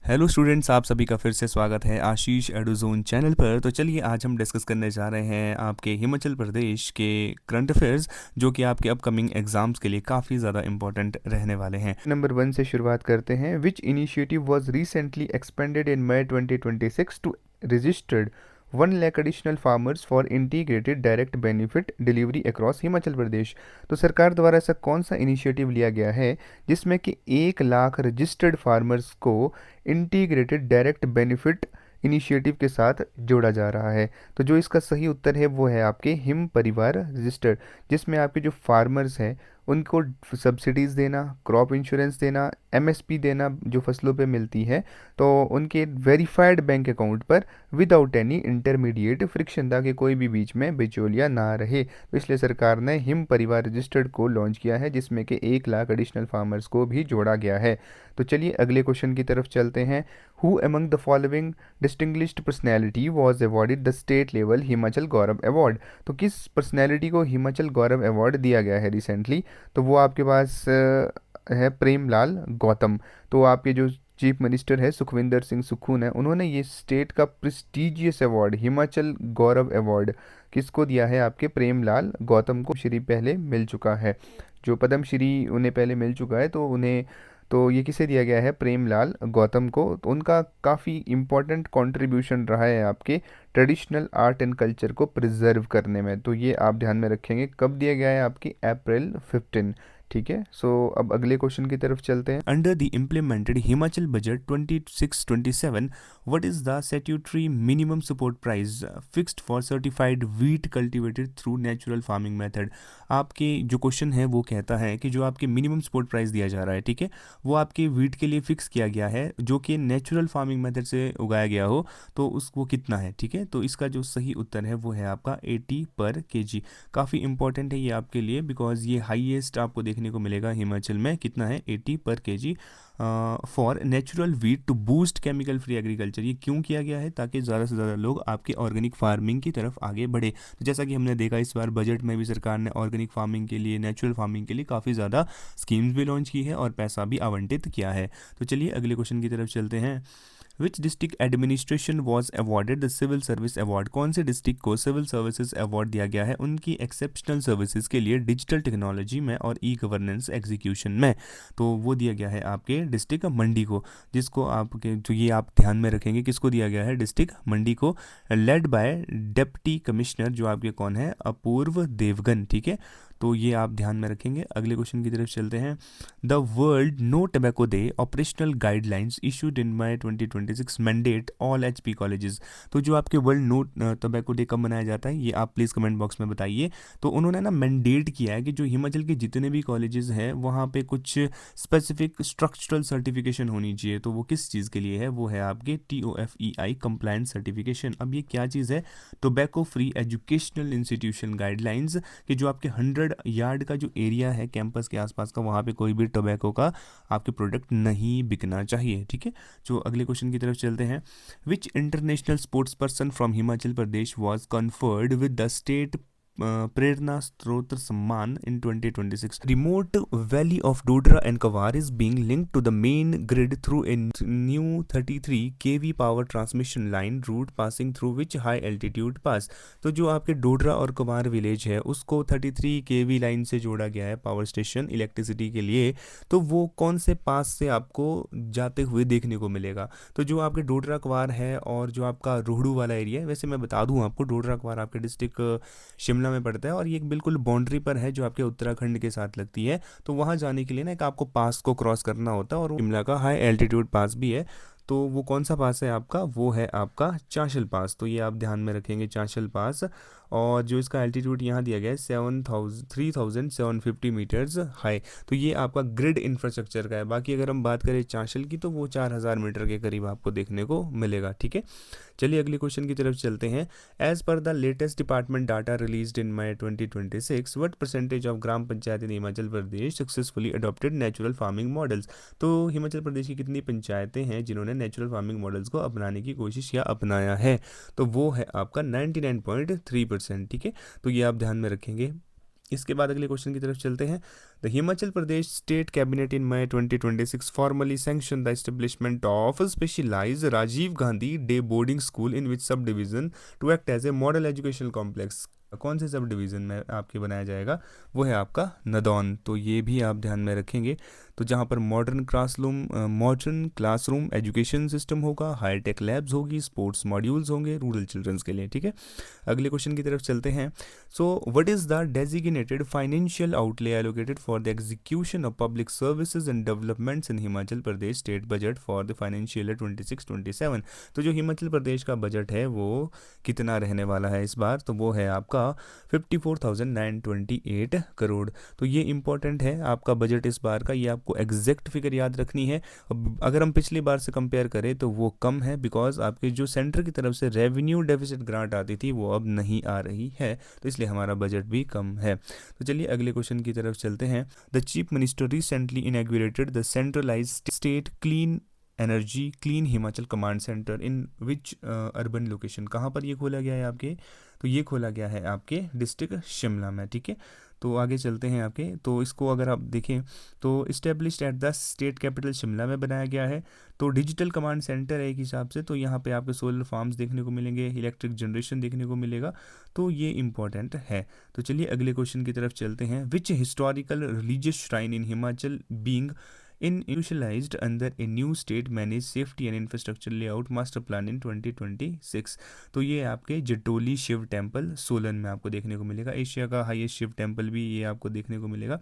Hello students, आप सभी का फिर से स्वागत है आशीष एडुजोन चैनल पर। तो चलिए आज हम डिस्कस करने जा रहे हैं आपके हिमाचल प्रदेश के करंट अफेयर्स, जो कि आपके अपकमिंग एग्जाम्स के लिए काफ़ी ज़्यादा इंपॉर्टेंट रहने वाले हैं। नंबर 1 से शुरुआत करते हैं। Which initiative was recently expanded in May 2026 to registered 1 lakh additional farmers for integrated direct benefit delivery across Himachal Pradesh. तो सरकार द्वारा ऐसा कौन सा इनिशिएटिव लिया गया है जिसमें कि 1 लाख रजिस्टर्ड फार्मर्स को इंटीग्रेटेड डायरेक्ट बेनिफिट इनिशिएटिव के साथ जोड़ा जा रहा है? तो जो इसका सही उत्तर है वो है आपके हिम परिवार रजिस्टर्ड, जिसमें आपके जो फार्मर्स हैं उनको सब्सिडीज़ देना, क्रॉप इंश्योरेंस देना, एमएसपी देना जो फसलों पे मिलती है, तो उनके वेरीफाइड बैंक अकाउंट पर विदाउट एनी इंटरमीडिएट फ्रिक्शन, ताकि कोई भी बीच में बिचौलिया ना रहे। तो इसलिए सरकार ने हिम परिवार रजिस्टर्ड को लॉन्च किया है, जिसमें कि 1 लाख एडिशनल फार्मर्स को भी जोड़ा गया है। तो चलिए अगले क्वेश्चन की तरफ चलते हैं। Who among the following distinguished personality was awarded the state level Himachal Gaurav award? तो किस पर्सनैलिटी को हिमाचल गौरव अवार्ड दिया गया है रिसेंटली? तो वो आपके पास है प्रेमलाल गौतम। तो आपके जो चीफ मिनिस्टर है सुखविंदर सिंह सुक्खू ने, उन्होंने ये स्टेट का प्रेस्टिजियस अवार्ड हिमाचल गौरव अवार्ड किसको दिया है? आपके प्रेमलाल गौतम को श्री पहले मिल चुका है, जो पद्म श्री उन्हें पहले मिल चुका है, तो उन्हें तो ये किसे दिया गया है? प्रेमलाल गौतम को। तो उनका काफ़ी इम्पोर्टेंट कंट्रीब्यूशन रहा है आपके ट्रेडिशनल आर्ट एंड कल्चर को प्रिजर्व करने में। तो ये आप ध्यान में रखेंगे। कब दिया गया है? आपकी अप्रैल 15। ठीक है, सो अब अगले क्वेश्चन की तरफ चलते हैं। Under the implemented Himachal Budget 26-27, what is the statutory minimum support price fixed for certified wheat cultivated through natural farming method? आपके जो क्वेश्चन है वो कहता है कि जो आपके मिनिमम सपोर्ट प्राइस दिया जा रहा है, ठीक है, वो आपके वीट के लिए फिक्स किया गया है जो कि नेचुरल फार्मिंग मेथड से उगाया गया हो, तो उसको कितना है? ठीक है, तो इसका जो सही उत्तर है वो है आपका 80 पर केजी। काफ़ी इंपॉर्टेंट है ये आपके लिए, बिकॉज ये हाईएस्ट आपको देखने को मिलेगा हिमाचल में। कितना है? 80 पर KG for natural wheat to boost chemical free agriculture. ये क्यों किया गया है? ताकि ज़्यादा से ज़्यादा लोग आपके ऑर्गेनिक फार्मिंग की तरफ आगे बढ़े। तो जैसा कि हमने देखा इस बार बजट में भी सरकार ने ऑर्गेनिक फार्मिंग के लिए, नेचुरल फार्मिंग के लिए काफ़ी ज़्यादा स्कीम्स भी लॉन्च की है और पैसा भी आवंटित किया है। तो चलिए अगले क्वेश्चन की तरफ चलते हैं। Which district administration was awarded the civil service award? कौन से डिस्ट्रिक्ट को सिविल सर्विसेज अवार्ड दिया गया है उनकी एक्सेप्शनल सर्विसेज के लिए डिजिटल टेक्नोलॉजी में और ई गवर्नेंस एग्जीक्यूशन में? तो वो दिया गया है आपके डिस्ट्रिक्ट मंडी को, जिसको आपके जो ये आप ध्यान में रखेंगे किसको दिया गया है? डिस्ट्रिक्ट मंडी को, लेड बाय डिप्टी कमिश्नर जो आपके कौन है? अपूर्व देवगन। ठीक है, तो ये आप ध्यान में रखेंगे। अगले क्वेश्चन की तरफ चलते हैं। The world no tobacco day operational guidelines issued in May 2026 mandate all HP colleges. तो जो आपके वर्ल्ड नो टबैको डे कब मनाया जाता है, ये आप प्लीज़ कमेंट बॉक्स में बताइए। तो उन्होंने ना मैंडेट किया है कि जो हिमाचल के जितने भी कॉलेजेस हैं वहाँ पे कुछ स्पेसिफिक स्ट्रक्चरल सर्टिफिकेशन होनी चाहिए। तो वो किस चीज़ के लिए है? वो है आपके TOFEI कंप्लायंस सर्टिफिकेशन। अब ये क्या चीज़ है? Tobacco free educational institution guidelines, कि जो आपके 100 यार्ड का जो एरिया है कैंपस के आसपास का, वहाँ पे कोई भी टोबैको का आपके प्रोडक्ट नहीं बिकना चाहिए। ठीक है, जो अगले क्वेश्चन की तरफ चलते हैं। Which international sports person from Himachal Pradesh was conferred with the state Prerna Srot Samman in 2026? Remote valley of Dodra and Kwar is being linked to the main grid through a new 33 kV power transmission line route passing through which high altitude pass? तो जो आपके डोडरा और कवार village है उसको 33 kV line से जोड़ा गया है पावर स्टेशन इलेक्ट्रिसिटी के लिए। तो वो कौन से पास से आपको जाते हुए देखने को मिलेगा? तो जो आपके डोडरा कवार है और जो आपका रोहड़ू वाला एरिया है, वैसे मैं बता दूं आपको, डोडरा कवार आपके डिस्ट्रिक्ट शिमला में पड़ता है और ये एक बिल्कुल बाउंड्री पर है जो आपके उत्तराखंड के साथ लगती है। तो वहाँ जाने के लिए ना एक आपको पास को क्रॉस करना होता है, और वो शिमला का हाई एल्टीट्यूड पास भी है। तो वो कौन सा पास है आपका? वो है आपका चांशल पास। तो ये आप ध्यान में रखेंगे, चांशल पास। और जो इसका एल्टीट्यूड यहाँ दिया गया है 3750 हाई। तो ये आपका ग्रिड इंफ्रास्ट्रक्चर का है। बाकी अगर हम बात करें चांशल की, तो वो 4000 मीटर के करीब आपको देखने को मिलेगा। ठीक है, चलिए अगले क्वेश्चन की तरफ चलते हैं। As per the latest department data released in May 2026, what percentage of gram panchayat in Himachal Pradesh successfully adopted natural farming models? तो हिमाचल प्रदेश की कितनी पंचायतें हैं जिन्होंने नेचुरल फार्मिंग मॉडल्स को अपनाने की कोशिश या अपनाया है? तो वो है आपका 99.3%। ठीक है, तो ये आप ध्यान में रखेंगे। इसके बाद अगले क्वेश्चन की तरफ चलते हैं। The Himachal Pradesh state cabinet in May 2026 formally sanction the establishment of specialized Rajiv Gandhi day boarding school in which sub division to act as a model educational complex. कौन से सब डिवीज़न में आपके बनाया जाएगा, वो है आपका नदौन। तो ये भी आप ध्यान में रखेंगे। तो जहाँ पर मॉडर्न क्लासरूम एजुकेशन सिस्टम होगा, हाईटेक लैब्स होगी, स्पोर्ट्स मॉड्यूल्स होंगे रूरल चिल्ड्रंस के लिए, ठीक है। अगले क्वेश्चन की तरफ चलते हैं। So what is the designated financial outlay allocated for the execution of public services and developments in Himachal Pradesh state budget for the financial year 26-27। तो जो हिमाचल प्रदेश का बजट है वो कितना रहने वाला है इस बार, तो वो है आपका 54,928 करोड़। तो ये इंपॉर्टेंट है आपका बजट इस बार का, ये आपको एग्जैक्ट फिगर याद रखनी है। अगर हम पिछली बार से कंपेयर करें तो वो कम है, बिकॉज आपके जो सेंटर की तरफ से रेवेन्यू डेफिसिट ग्रांट आती थी वो अब नहीं आ रही है, तो इसलिए हमारा बजट भी कम है। तो चलिए अगले क्वेश्चन की तरफ चलते हैं। The chief minister recently inaugurated the centralised state clean energy clean Himachal command centre in which urban location. कहाँ पर ये खोला गया है आपके, तो ये खोला गया है आपके डिस्ट्रिक्ट शिमला में, ठीक है। तो आगे चलते हैं आपके, तो इसको अगर आप देखें तो established at the state capital Shimla में बनाया गया है। तो डिजिटल कमांड सेंटर है एक हिसाब से, तो यहाँ पे आपके सोलर फार्म्स देखने को मिलेंगे, इलेक्ट्रिक जनरेशन देखने को मिलेगा, तो ये इंपॉर्टेंट है। तो चलिए अगले क्वेश्चन की तरफ चलते हैं। विच historical religious shrine in Himachal being institutionalized under a new state managed safety and infrastructure layout master plan in 2026। तो ये आपके जटोली शिव टेम्पल सोलन में आपको देखने को मिलेगा। एशिया का हाईएस्ट शिव टेम्पल भी ये आपको देखने को मिलेगा।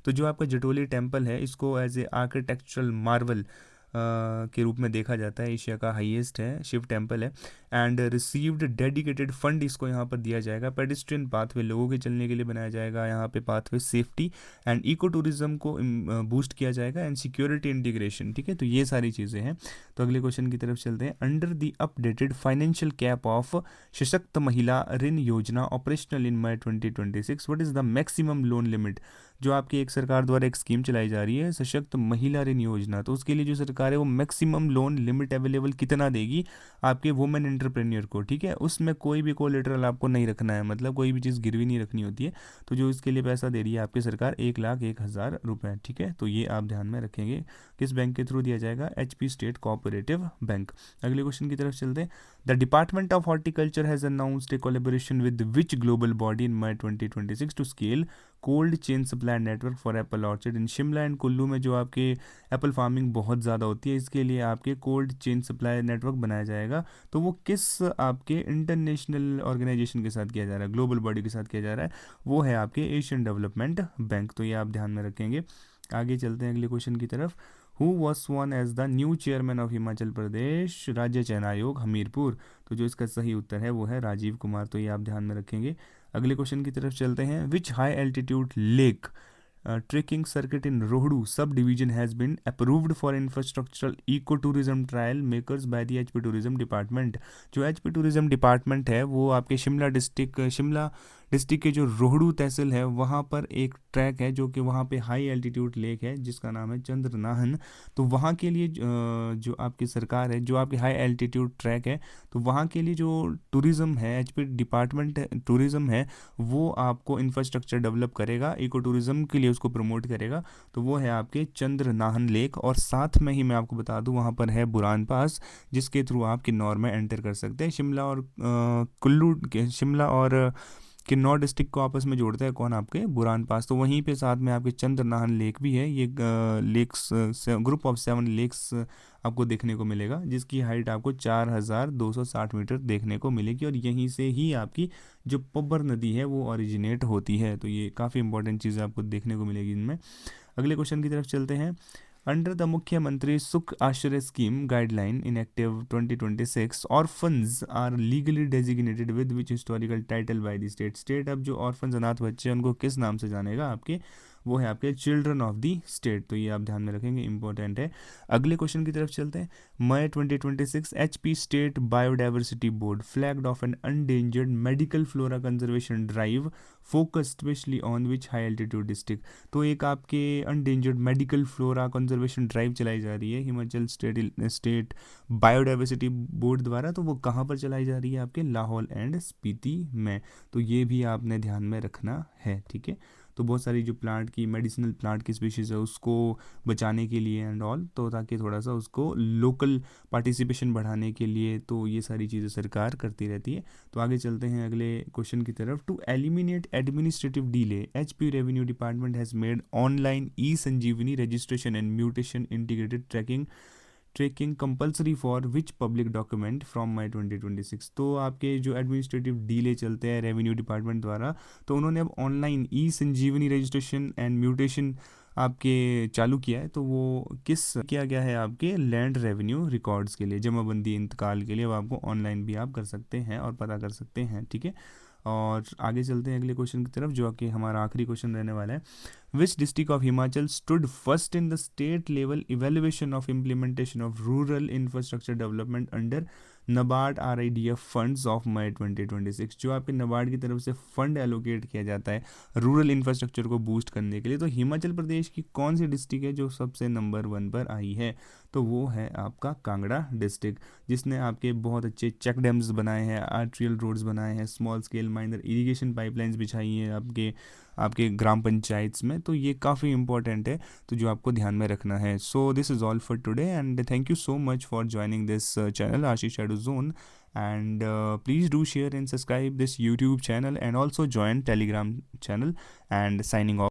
तो जो आपका जटोली टेम्पल है इसको एज ए आर्किटेक्चरल मार्वल के रूप में देखा जाता है, एशिया का हाईएस्ट है शिव टेम्पल है। एंड रिसीव्ड डेडिकेटेड फंड इसको यहाँ पर दिया जाएगा। पेडिस्ट्रियन पाथवे लोगों के चलने के लिए बनाया जाएगा यहाँ पे pathway, safety and eco tourism को बूस्ट किया जाएगा, एंड सिक्योरिटी इंटीग्रेशन, ठीक है। तो ये सारी चीज़ें हैं। तो अगले क्वेश्चन की तरफ चलते हैं। Under the updated financial cap of Sashakt Mahila Rin Yojana operational in May 2026 what is the maximum loan limit. जो आपकी एक सरकार द्वारा एक स्कीम चलाई जा रही है सशक्त महिला ऋण योजना, तो उसके लिए जो सरकार है वो मैक्सिमम लोन लिमिट अवेलेबल कितना देगी आपके वुमेन एंटरप्रेन्योर को, ठीक है। उसमें कोई भी कोलेटरल आपको नहीं रखना है, मतलब कोई भी चीज़ गिरवी नहीं रखनी होती है। तो जो इसके लिए पैसा दे रही है आपकी सरकार 1,01,000 रुपये, ठीक है। तो ये आप ध्यान में रखेंगे। किस बैंक के थ्रू दिया जाएगा, HP स्टेट कोऑपरेटिव बैंक। अगले क्वेश्चन की तरफ चलते हैं। The department of horticulture has announced a collaboration with which global body in May 2026 to scale cold chain supply network for apple orchard in Shimla and Kullu में जो आपके एप्पल फार्मिंग बहुत ज़्यादा होती है, इसके लिए आपके कोल्ड चेन सप्लाई नेटवर्क बनाया जाएगा। तो वो किस आपके इंटरनेशनल ऑर्गेनाइजेशन के साथ किया जा रहा है, ग्लोबल बॉडी के साथ किया जा रहा है, वो है आपके एशियन डेवलपमेंट बैंक। तो ये आप ध्यान में रखेंगे। आगे चलते हैं अगले क्वेश्चन की तरफ। Who was sworn as the new chairman of Himachal Pradesh Rajya Chayan आयोग हमीरपुर। तो जो इसका सही उत्तर है वो है राजीव कुमार। तो ये आप ध्यान में रखेंगे। अगले क्वेश्चन की तरफ चलते हैं। Which high altitude lake trekking circuit in Rohru sub division has been approved for infrastructural eco tourism trial makers by the HP tourism department. जो HP टूरिज्म डिपार्टमेंट है वो आपके शिमला डिस्ट्रिक्ट के जो रोहडू तहसील है वहाँ पर एक ट्रैक है जो कि वहाँ पे हाई एल्टीट्यूड लेक है जिसका नाम है चंद्रनाहन। तो वहाँ के लिए जो आपकी सरकार है, जो आपकी हाई एल्टीट्यूड ट्रैक है, तो वहाँ के लिए जो टूरिज़्म है, HP डिपार्टमेंट टूरिज़्म है, वो आपको इंफ्रास्ट्रक्चर डेवलप करेगा, इको टूरिज़्म के लिए उसको प्रमोट करेगा। तो वो है आपके चंद्रनाहन लेक। और साथ में ही मैं आपको बता दूं वहाँ पर है बुरान पास, जिसके थ्रू आप किन्नौर में एंटर कर सकते हैं। शिमला और किन्नौर डिस्ट्रिक्ट को आपस में जोड़ता है कौन, आपके बुरान पास। तो वहीं पे साथ में आपके चंद्रनाहन लेक भी है। ये लेक्स ग्रुप ऑफ 7 लेक्स आपको देखने को मिलेगा, जिसकी हाइट आपको 4,260 मीटर देखने को मिलेगी। और यहीं से ही आपकी जो पब्बर नदी है वो ओरिजिनेट होती है। तो ये काफ़ी इंपॉर्टेंट चीज़ें आपको देखने को मिलेगी इनमें। अगले क्वेश्चन की तरफ चलते हैं। Under the Mukhyamantri Sukh Ashray scheme guideline in active 2026 orphans are legally designated with which historical title by the state. अब जो ऑर्फन्स अनाथ बच्चे हैं उनको किस नाम से जानेगा आपके, वो है आपके चिल्ड्रन ऑफ द स्टेट। तो ये आप ध्यान में रखेंगे, इंपॉर्टेंट है। अगले क्वेश्चन की तरफ चलते हैं। May 2026 HP state biodiversity board flagged off an endangered medical flora conservation drive focus specially on which high altitude district. तो एक आपके endangered medical flora conservation drive चलाई जा रही है हिमाचल स्टेट बायोडाइवर्सिटी बोर्ड द्वारा। तो वो कहाँ पर चलाई जा रही है, आपके लाहौल एंड स्पीति में। तो ये भी आपने ध्यान में रखना है, ठीक है। तो बहुत सारी जो प्लांट की मेडिसिनल प्लांट की स्पीशीज़ है उसको बचाने के लिए एंड ऑल, तो ताकि थोड़ा सा उसको लोकल पार्टिसिपेशन बढ़ाने के लिए, तो ये सारी चीज़ें सरकार करती रहती है। तो आगे चलते हैं अगले क्वेश्चन की तरफ। To eliminate administrative delay, HP revenue department has made online e Sanjeevani registration and mutation integrated tracking compulsory for which public document from May 2026। तो आपके जो एडमिनिस्ट्रेटिव डीले चलते हैं रेवेन्यू डिपार्टमेंट द्वारा, तो उन्होंने अब online e Sanjeevani registration and mutation आपके चालू किया है। तो वो किस किया गया है आपके लैंड रेवेन्यू रिकॉर्ड्स के लिए, जमाबंदी इंतकाल के लिए, अब आपको ऑनलाइन भी आप कर सकते हैं और पता कर सकते हैं, ठीक है। और आगे चलते हैं अगले क्वेश्चन की तरफ, जो कि हमारा आखिरी क्वेश्चन रहने वाला है। Which district of Himachal stood first in the state level evaluation of implementation of rural infrastructure development under NABARD RIDF funds of May 2026? जो आपके NABARD की तरफ से फंड एलोकेट किया जाता है रूरल इंफ्रास्ट्रक्चर को बूस्ट करने के लिए, तो हिमाचल प्रदेश की कौन सी डिस्ट्रिक्ट है जो सबसे नंबर 1 पर आई है? तो वो है आपका कांगड़ा डिस्ट्रिक्ट, जिसने आपके बहुत अच्छे चेक डैम्स बनाए हैं, आर्ट्रियल रोड्स बनाए हैं, small scale minor irrigation pipelines बिछाई हैं आपके आपके ग्राम पंचायत में। तो ये काफ़ी इंपॉर्टेंट है, तो जो आपको ध्यान में रखना है। So this is all for today and thank you so much for joining this channel Ashish shadow zone, and please do share and subscribe this YouTube channel and also join Telegram channel, and signing off.